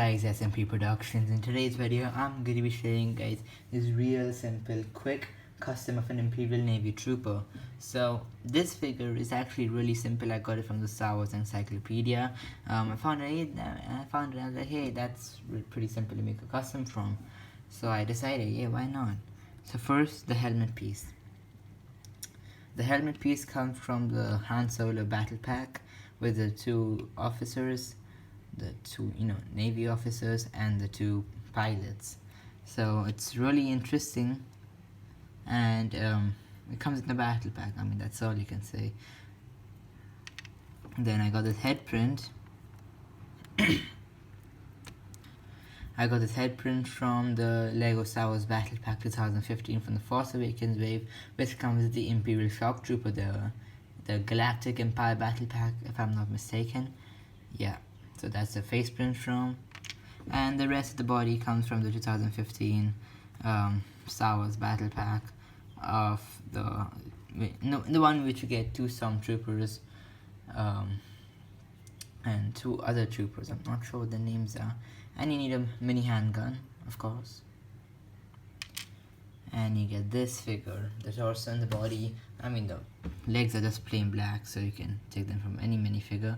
Guys, SMP Productions. In today's video, I'm going to be showing guys this real simple quick custom of an Imperial Navy trooper. So this figure is actually really simple. I got it from the Star Wars Encyclopedia. I found it and I was like, hey, that's pretty simple to make a custom from. So I decided, yeah, why not? So first, the helmet piece. The helmet piece comes from the Han Solo battle pack with the two officers, the two Navy officers and the two pilots. So it's really interesting, and it comes in the battle pack. I mean, that's all you can say. Then I got this head print. I got this head print from the Lego Star Wars Battle Pack 2015 from the Force Awakens wave, which comes with the Imperial Shock Trooper, the Galactic Empire Battle Pack, if I'm not mistaken. Yeah. So that's the face print from, and the rest of the body comes from the 2015 Star Wars Battle Pack of the one which you get two stormtroopers and two other troopers. I'm not sure what the names are, and you need a mini handgun, of course. And you get this figure, the torso and the body. I mean, the legs are just plain black, so you can take them from any minifigure.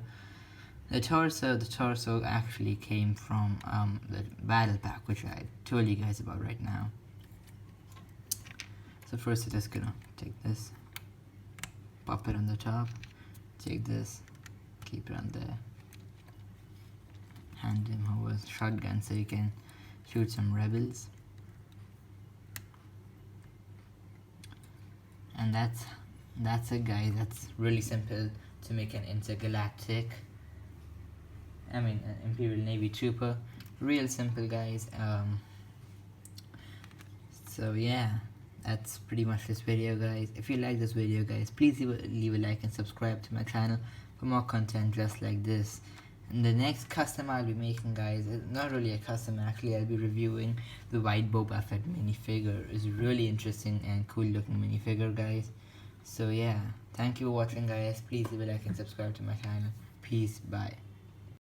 The torso actually came from the battle pack, which I told you guys about right now. So first we're just gonna take this, pop it on the top, take this, keep it on there, hand him over a shotgun so you can shoot some rebels. And that's it, guys. That's really simple to make an intergalactic, an Imperial Navy trooper. Real simple, guys. So yeah, that's pretty much this video, guys. If you like this video, guys, please leave a like and subscribe to my channel for more content just like this. And the next custom I'll be making, guys, is not really a custom. Actually, I'll be reviewing the white Boba Fett minifigure. It's really interesting and cool looking minifigure, guys. So yeah, thank you for watching, guys. Please leave a like and subscribe to my channel. Peace. Bye.